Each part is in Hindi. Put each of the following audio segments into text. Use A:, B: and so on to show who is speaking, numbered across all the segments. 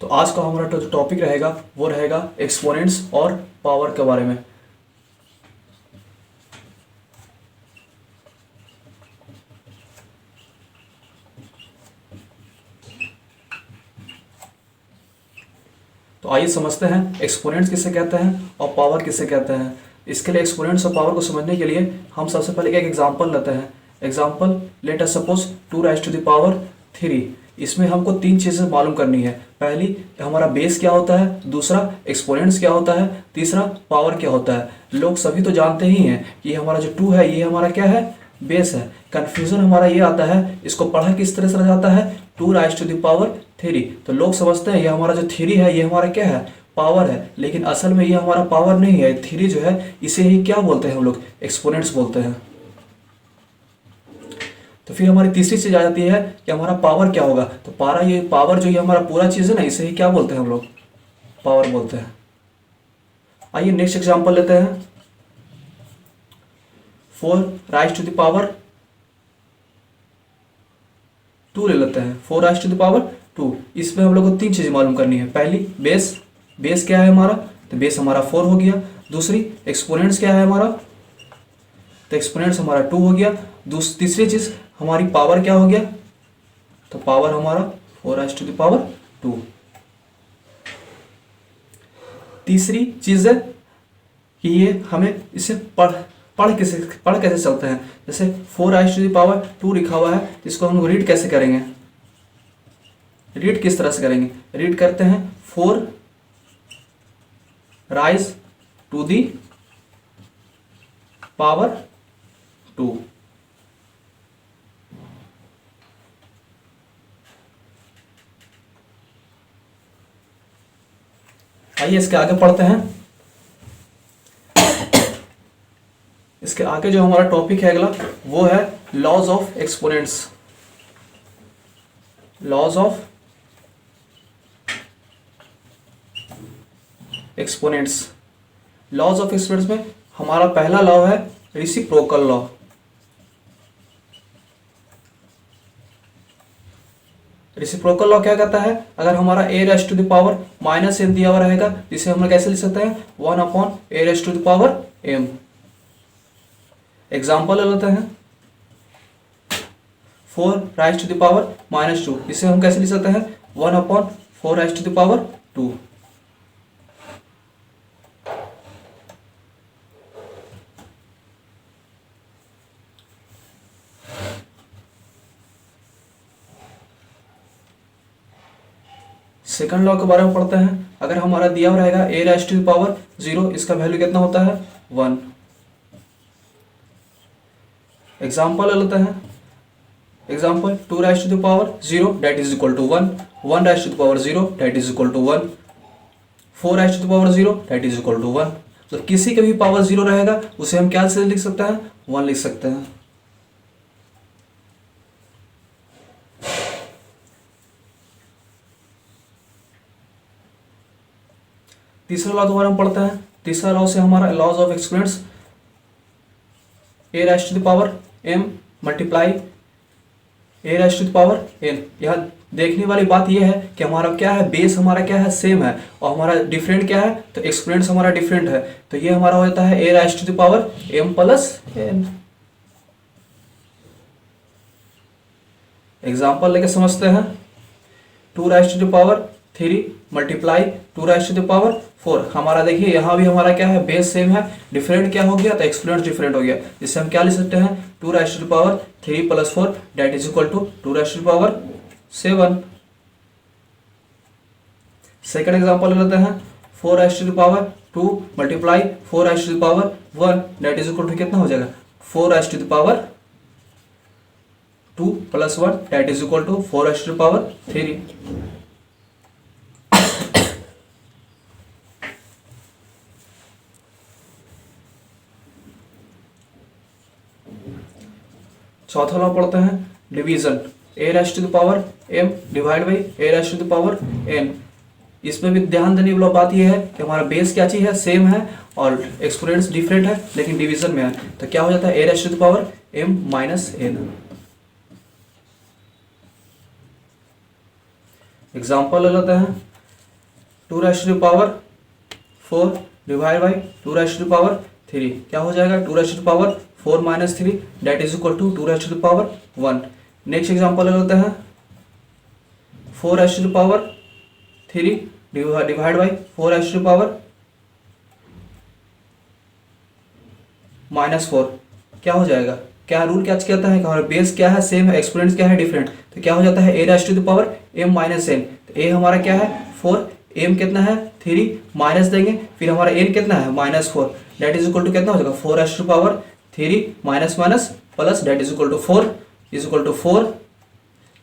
A: तो आज का हमारा जो टॉपिक रहेगा वो रहेगा एक्सपोनेंट्स और पावर के बारे में। तो आइए समझते हैं एक्सपोनेंट्स किसे कहते हैं और पावर किसे कहते हैं। इसके लिए एक्सपोनेंट्स और पावर को समझने के लिए हम सबसे पहले एक एग्जांपल लेते हैं। Example let us suppose 2 raise to the power 3। इसमें हमको तीन चीज़ें मालूम करनी है। पहली हमारा बेस क्या होता है, दूसरा एक्सपोनेंट्स क्या होता है, तीसरा पावर क्या होता है। लोग सभी तो जानते ही हैं कि हमारा जो 2 है ये हमारा क्या है, बेस है। कन्फ्यूजन हमारा ये आता है, इसको पढ़ा किस तरह से जाता है, 2 राइज टू द पावर 3। तो लोग समझते हैं ये हमारा जो 3 है ये हमारा क्या है, पावर है, लेकिन असल में ये हमारा पावर नहीं है। 3 जो है इसे ही क्या बोलते हैं हम लोग, एक्सपोनेंट्स बोलते हैं। तो फिर हमारी तीसरी चीज आ जाती है कि हमारा पावर क्या होगा। तो ये पावर जो ये हमारा पूरा चीज है ना, इसे ही क्या बोलते हैं हम लोग, पावर बोलते हैं। आइए नेक्स्ट एग्जांपल लेते हैं। 4 राइज टू द पावर 2 ले लेते हैं। 4 राइज टू द पावर 2। इसमें हम लोग को तीन चीजें मालूम करनी है। पहली बेस क्या है हमारा, तो बेस हमारा 4 हो गया। दूसरी एक्सपोनेंट्स क्या है हमारा, तो एक्सपोनेंट्स हमारा 2 हो गया। तीसरी चीज हमारी पावर क्या हो गया, तो पावर हमारा 4 राइज टू द पावर 2। तीसरी चीज है कि ये हमें इसे पढ़ कैसे चलते हैं। जैसे 4 राइज टू द पावर 2 लिखा हुआ है, इसको हम रीड कैसे करेंगे, रीड किस तरह से करेंगे, रीड करते हैं 4 राइज टू द पावर 2। आइए इसके आगे पढ़ते हैं। इसके आगे जो हमारा टॉपिक है अगला वो है laws of exponents. Laws of exponents. Laws of exponents में हमारा पहला लॉ है रेसिप्रोकल लॉ। रेसिप्रोकल लॉ क्या कहता है, अगर हमारा a raise to the power -m दिया हुआ रहेगा, जिसे हम लोग कैसे लिख सकते हैं, 1/a raise to the power m। Example ले लेते हैं 4 राइज टू द पावर -2। इसे हम कैसे लिख सकते हैं, 1/4 raise to the power 2। Second law के बारे में पढ़ते हैं। अगर हमारा दिया हुआ रहेगा a raise to the power 0, इसका वैल्यू कितना होता है, 1। एग्जाम्पल ले लेते हैं। Example 2 raise to the power 0 that is equal to 1। 1 raise to the power 0 that is equal to 1। 4 raise to the power 0 that is equal to 1। तो किसी का भी पावर 0 रहेगा उसे हम क्या से लिख सकते हैं, 1 लिख सकते हैं। तीसरा लॉ दोबारा हम पढ़ते हैं। तीसरा लॉ से हमारा laws of exponents, a raise to the power m multiply a raise to the power n। यहाँ देखने वाली बात यह है कि हमारा क्या है, बेस हमारा क्या है, सेम है, और हमारा डिफरेंट क्या है, तो एक्सपोनेंट्स हमारा डिफरेंट है। तो ये हमारा हो जाता है a raise to the power m plus n। Example लेके समझते हैं। 2 raise to the power 3 multiply 2 raise to the power 4। हमारा देखिए यहाँ भी हमारा क्या है, बेस सेम है, डिफरेंट क्या हो गया, तो एक्सपोनेंट डिफरेंट हो गया। इससे हम क्या लिख सकते हैं, 2 raise to the power 3 plus 4 that is equal to 2 raise to the power 7। Second example लेते हैं। 4 raise to the power 2 multiply 4 raise to the power 1 that is equal to कितना हो जाएगा, 4 raise to the power 2 plus 1 that is equal to 4 raise to the power 3। चौथा लॉ पढ़ते हैं division. a raise to the power m divide by a raise to the power n। इसमें भी ध्यान देने वाली बात यह है कि हमारा बेस क्या चीज है, सेम है, और एक्सपोनेंट्स डिफरेंट है लेकिन डिवीजन में है। तो क्या हो जाता है, a raise to the power m minus n। Example ले लेते हैं। Two raise to power 4 divide by two raise to power 3, क्या हो जाएगा, two raise to power 4 minus 3 that is equal to two raise to power 1। Next example ले लेते हैं, 4 raise to power 3 divide by 4 raise to power -4, क्या हो जाएगा, क्या रूल क्या कहता है, हमारा बेस क्या है, सेम है, एक्सपोनेंट्स क्या है, डिफरेंट, तो क्या हो जाता है a raise to the power m minus n। तो a हमारा क्या है 4, m कितना है 3, माइनस देंगे, फिर हमारा n कितना है -4, डेट इज इक्वल टू कितना हो जाएगा 4 raise to power 3 minus minus plus that is equal to 4 is equal to 4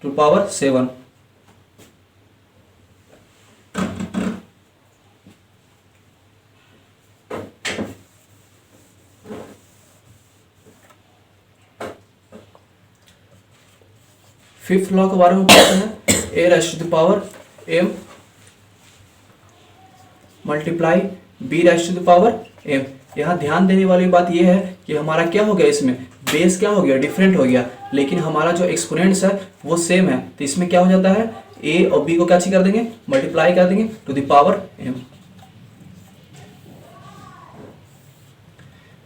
A: to power 7। Fifth law के बारे में पढ़ते हैं, a raise to the power m multiply b raise to the power m। यहाँ ध्यान देने वाली बात यह है कि हमारा क्या हो गया, इसमें बेस क्या हो गया, डिफरेंट हो गया, लेकिन हमारा जो एक्सपोनेंट्स है वो सेम है, तो इसमें क्या हो जाता है a और b को क्या कर देंगे, मल्टीप्लाई कर देंगे to the power m।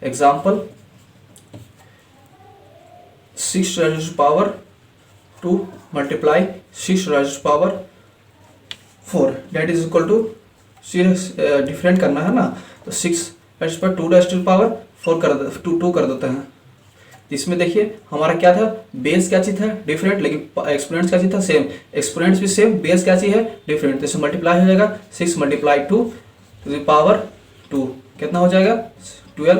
A: Example 6 raise to power 2 multiply 6 raise to power 4 that is equal to different करना है ना, तो 6 रेज़ पर 2 रेज़ टू पावर 4 कर 2 कर देते हैं। इसमें देखिए हमारा क्या था, बेस क्या चीज़ था डिफरेंट, लेकिन एक्सपोनेंट्स क्या चीज़ था सेम, एक्सपोनेंट्स भी सेम, बेस क्या चीज़ है डिफरेंट, तो इसमें मल्टीप्लाई हो जाएगा 6 मल्टीप्लाई 2 टू द पावर 2, कितना हो जाएगा 12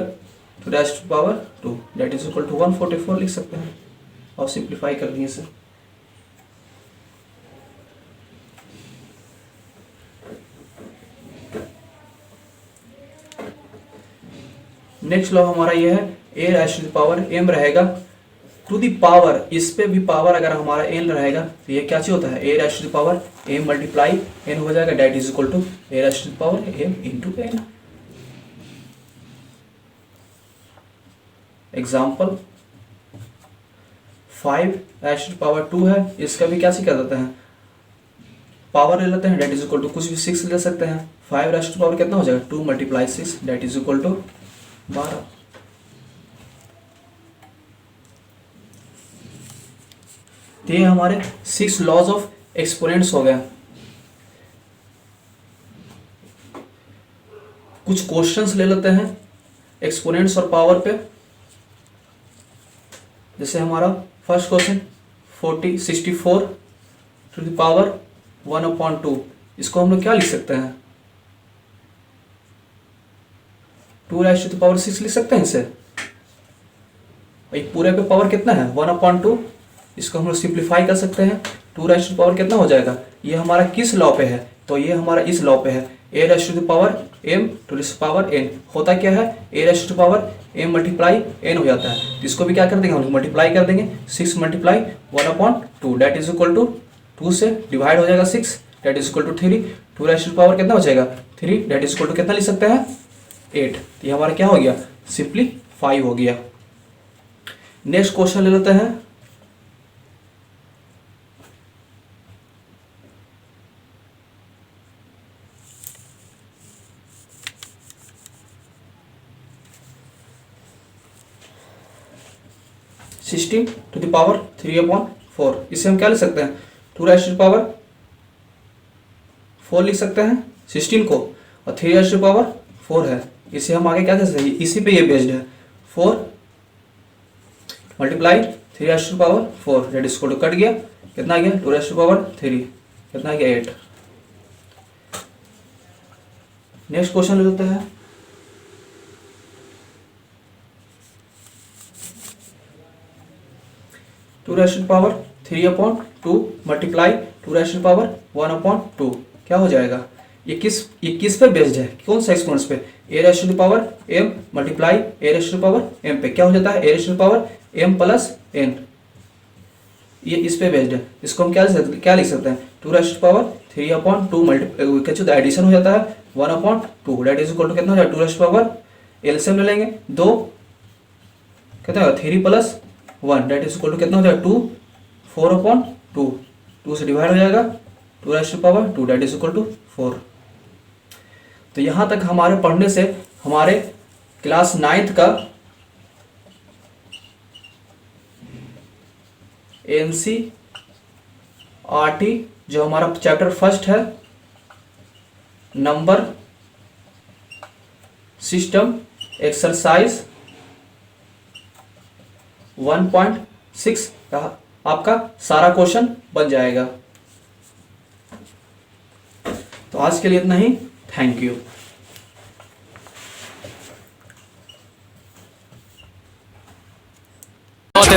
A: to raise to power 2 that is equal to 144 लिख सकते हैं, और सिंप्लीफाई कर दिए इसे। नेक्स्ट लॉ हमारा ये है, a raise to the power m रहेगा टू द पावर, इस पे भी पावर अगर हमारा n रहेगा तो ये क्या चीज होता है, a raise to the power m multiply n हो जाएगा, that is equal to a raise to the power m into n। Example 5 raise to the power 2 है, इसका भी क्या सी कर देते हैं, पावर ले लेते हैं, डेट इज इक्वल टू कुछ भी 6 ले सकते हैं, 5 रेज़ टू द पावर कितना हो जाएगा 2 multiply 6 that is equal to 12। तो ये हमारे 6 लॉज ऑफ एक्सपोनेंट्स हो गए। कुछ क्वेश्चंस ले लेते हैं एक्सपोनेंट्स और पावर पे, जैसे हमारा first question 64 to the power 1/2, इसको हम लोग क्या लिख सकते हैं, 2 रेज़ टू द पावर 6 लिख सकते हैं इसे, एक पूरे पे पावर कितना है 1/2, इसको हम लोग सिंप्लीफाई कर सकते हैं, 2 रेज़ टू द पावर कितना हो जाएगा, ये हमारा किस लॉ पे है, तो ये हमारा इस लॉ पे है, a raise to the power m to the power n, होता क्या है a raise to the power m multiply n हो जाता है, तो इसको भी क्या कर देंगे हम लोग मल्टीप्लाई कर देंगे, 6 multiply 1/2 that is equal to 2 से डिवाइड हो जाएगा 6 that is equal to 3, 2 raise to the power कितना हो जाएगा 3 डेट इज इक्वल टू कितना लिख सकते हैं 8, तो ये हमारा क्या हो गया सिंप्लीफाई हो गया। नेक्स्ट क्वेश्चन ले लेते हैं, सिक्सटीन टू द पावर 3/4, इसे हम क्या लिख सकते हैं 2 रेज़ टू द पावर 4 लिख सकते हैं 16 को, और 3 रेज़ टू द पावर 4 है, इसे हम आगे क्या कर सकते हैं, इसी पे ये बेस्ड है, 4 multiply 3 raise to the power 4 that is equal to cut गया, कितना आ गया 2 रेज़ टू द पावर 3, कितना आ गया 8। नेक्स्ट क्वेश्चन ले लेते हैं, two raise to the power 3/2 multiply 2 raise to the power 1/2, क्या हो जाएगा, ये किस पे बेस्ड है, कौन सा एक्सपोनेंट्स पे, a raise to the power m multiply a raise to the power m पे, क्या हो जाता है a raise to the power m plus n, ये इस पे बेस्ड है, इसको हम क्या लिख सकते हैं 2 raise to the power 3/2 multiply addition हो जाता है 1/2 डेट इज इक्वल टू कितना हो जाएगा 2 raise to the power LCM ले लेंगे 2, कितना होगा 3 plus 1 that is equal to कितना हो जाएगा 2, 4/2, 2 से डिवाइड हो जाएगा 2 raise to the power 2 that is equal to 4। तो यहाँ तक हमारे पढ़ने से हमारे क्लास 9th का NCERT जो हमारा चैप्टर फर्स्ट है नंबर सिस्टम एक्सरसाइज 1.6 का आपका सारा क्वेश्चन बन जाएगा। तो आज के लिए इतना ही। Thank you.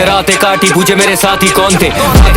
B: रातें काटी पूछे मेरे साथी कौन थे।